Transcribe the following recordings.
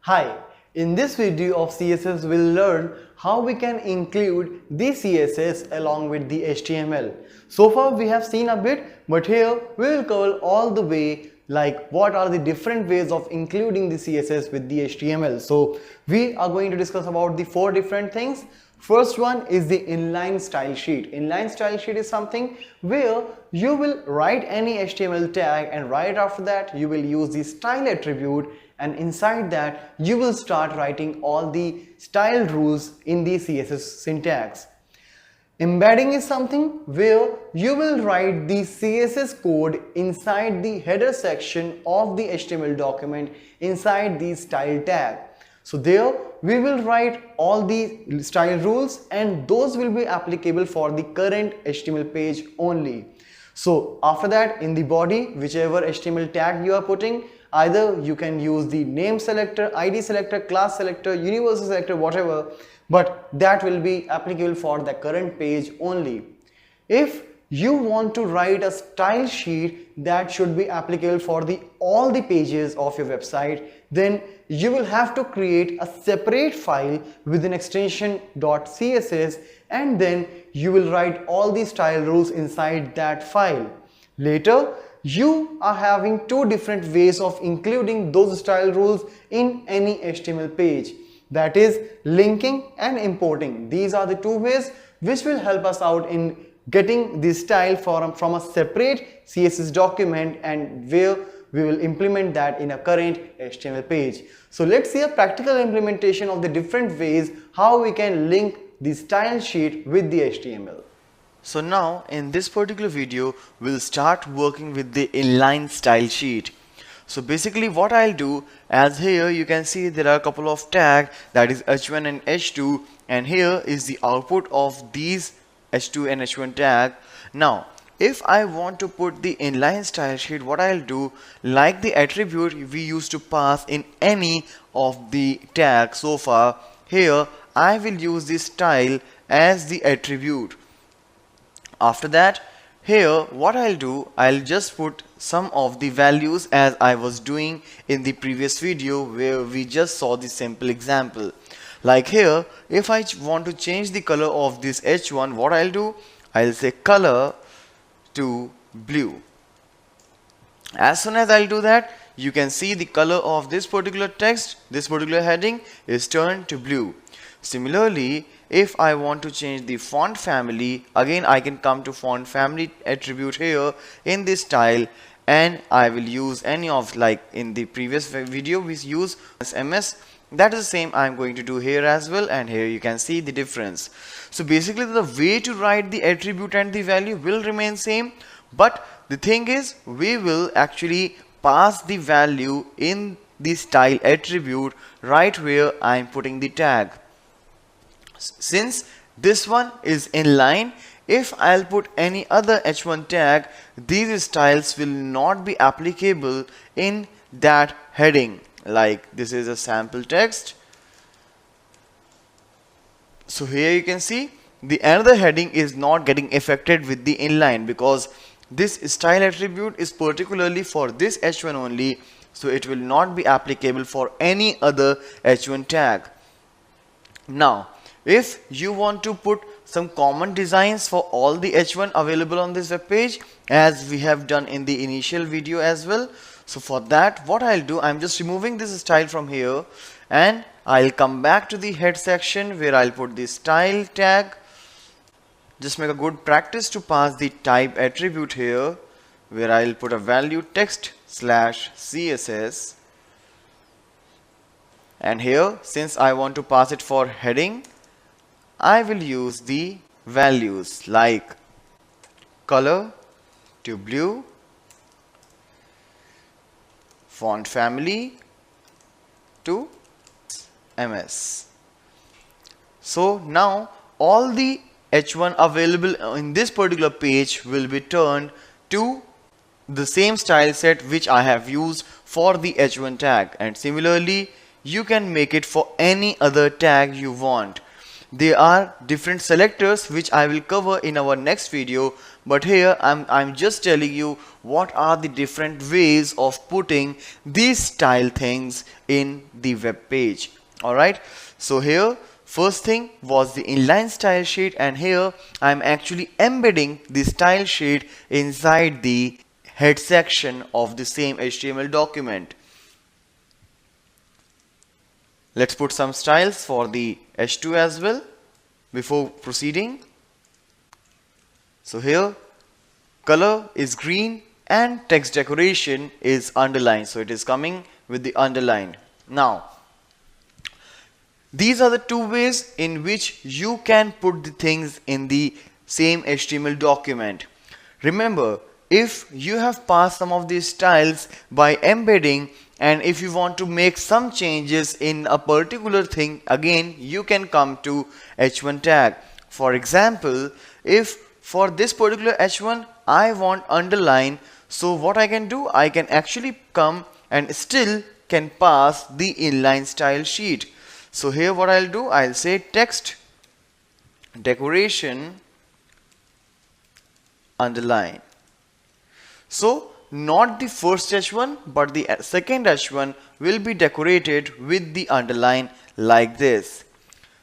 Hi, in this video of CSS we'll learn how we can include the CSS along with the HTML. So far we have seen a bit, but here we will cover all the way like what are the different ways of including the CSS with the HTML. So we are going to discuss about the 4 different things. First one is the inline style sheet. Inline style sheet is something where you will write any HTML tag and right after that you will use the style attribute, and inside that you will start writing all the style rules in the CSS syntax. Embedding is something where you will write the CSS code inside the header section of the HTML document inside the style tag. So there we will write all the style rules and those will be applicable for the current HTML page only. So after that, in the body, whichever HTML tag you are putting, either you can use the name selector, ID selector, class selector, universal selector, whatever, but that will be applicable for the current page only. If you want to write a style sheet that should be applicable for all the pages of your website, then you will have to create a separate file with an extension .css, and then you will write all the style rules inside that file. Later, you are having 2 different ways of including those style rules in any HTML page. That is linking and importing. These are the 2 ways which will help us out in getting the style from a separate CSS document and where we will implement that in a current HTML page. So let's see a practical implementation of the different ways how we can link the style sheet with the HTML. So now in this particular video we'll start working with the inline style sheet. So basically what I'll do, as here you can see there are a couple of tags, that is h1 and h2, and here is the output of these h2 and h1 tag. Now if I want to put the inline style sheet, what I'll do, like the attribute we used to pass in any of the tags so far, here I will use the style as the attribute. After that, here what I'll do, I'll just put some of the values as I was doing in the previous video where we just saw the simple example. Like here, if I want to change the color of this h1, what I'll do, I'll say color to blue. As soon as I'll do that, you can see the color of this particular text, this particular heading is turned to blue. Similarly, if I want to change the font family, again I can come to font family attribute here in this style, and I will use any of, like in the previous video we use MS. That is the same I'm going to do here as well, and here you can see the difference. So basically the way to write the attribute and the value will remain same, but the thing is we will actually pass the value in the style attribute right where I'm putting the tag. Since this one is inline, if I'll put any other h1 tag, these styles will not be applicable in that heading. Like this is a sample text. So here you can see the another heading is not getting affected with the inline because this style attribute is particularly for this h1 only, so it will not be applicable for any other h1 tag. Now if you want to put some common designs for all the h1 available on this web page, as we have done in the initial video as well, so for that what I'll do, I'm just removing this style from here and I'll come back to the head section where I'll put the style tag. Just make a good practice to pass the type attribute here where I'll put a value text /CSS, and here since I want to pass it for heading, I will use the values like color to blue, font family to MS. So now all the h1 available in this particular page will be turned to the same style set which I have used for the h1 tag, and similarly you can make it for any other tag you want. there are different selectors which I will cover in our next video, but here I'm just telling you what are the different ways of putting these style things in the web page. Alright, so here first thing was the inline style sheet, and here I'm actually embedding the style sheet inside the head section of the same HTML document. Let's put some styles for the H2 as well before proceeding. So here color is green and text decoration is underlined, so it is coming with the underline. Now these are the two ways in which you can put the things in the same HTML document. Remember, if you have passed some of these styles by embedding, and if you want to make some changes in a particular thing, again you can come to H1 tag. For example, if for this particular H1 I want underline, so what I can do, I can actually come and still can pass the inline style sheet. So here what I'll do, I'll say text decoration underline. So not the first H1 but the second H1 will be decorated with the underline like this.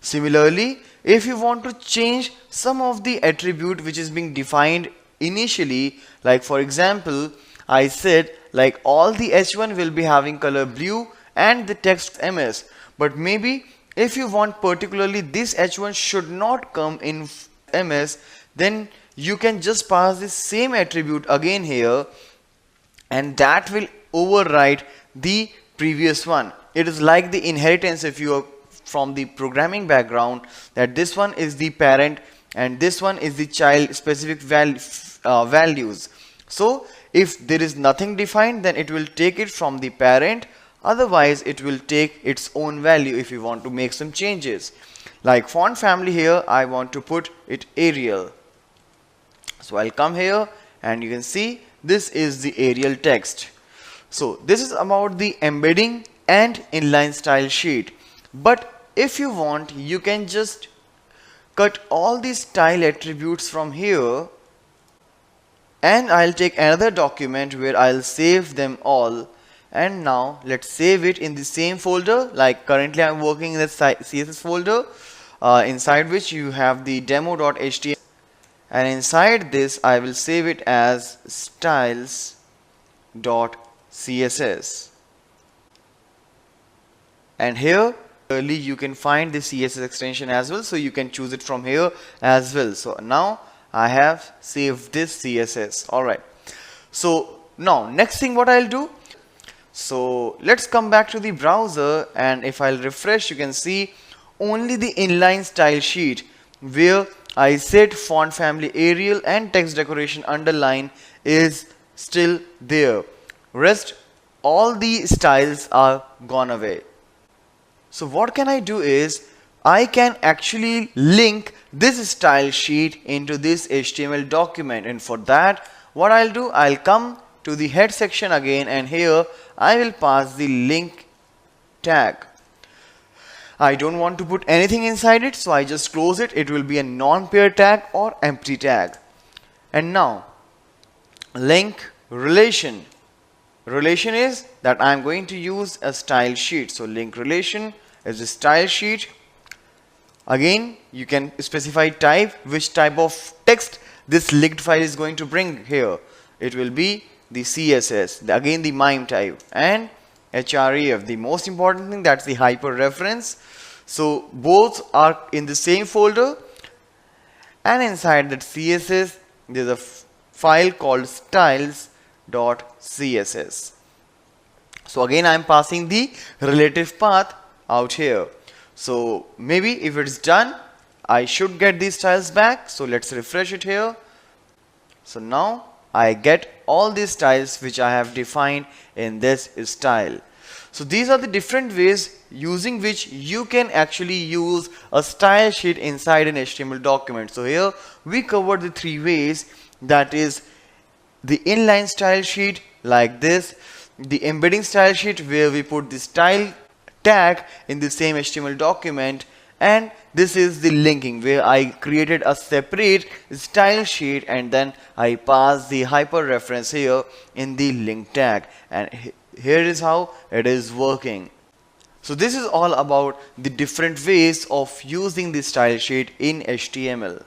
Similarly, if you want to change some of the attribute which is being defined initially, like for example, I said like all the H1 will be having color blue and the text MS, but maybe if you want particularly this H1 should not come in MS, then you can just pass the same attribute again here, and that will override the previous one. It is like the inheritance if you are from the programming background, that this one is the parent and this one is the child specific values. So if there is nothing defined, then it will take it from the parent, otherwise it will take its own value if you want to make some changes. Like font family, here I want to put it Arial, so I'll come here and you can see this is the Arial text. So this is about the embedding and inline style sheet. But if you want, you can just cut all these style attributes from here, and I'll take another document where I'll save them all. And now let's save it in the same folder. Like currently I'm working in the CSS folder, inside which you have the demo.html, and inside this I will save it as styles.css. and here early you can find the CSS extension as well, so you can choose it from here as well. So now I have saved this CSS. Alright, so now next thing what I'll do, so let's come back to the browser, and if I'll refresh, you can see only the inline style sheet where I said font family Arial and text decoration underline is still there. Rest all the styles are gone away. So what can I do is I can actually link this style sheet into this HTML document, and for that what I'll do, I'll come to the head section again, and here I will pass the link tag. I don't want to put anything inside it, so I just close it. It will be a non-pair tag or empty tag. And now link relation. Relation is that I'm going to use a style sheet. So link relation is a style sheet. Again, you can specify type, which type of text this linked file is going to bring here. It will be the CSS, again the MIME type, and href, the most important thing, that's the hyper reference. So both are in the same folder, and inside that CSS there's a file called styles.css. So again I'm passing the relative path out here. So maybe if it's done, I should get these styles back. So let's refresh it here. So now I get all these styles which I have defined in this style. So these are the different ways using which you can actually use a style sheet inside an HTML document. So here we covered the three ways, that is the inline style sheet like this, the embedding style sheet where we put the style tag in the same HTML document, And this is the linking, where I created a separate style sheet and then I pass the hyper reference here in the link tag, and here is how it is working. So this is all about the different ways of using the style sheet in HTML.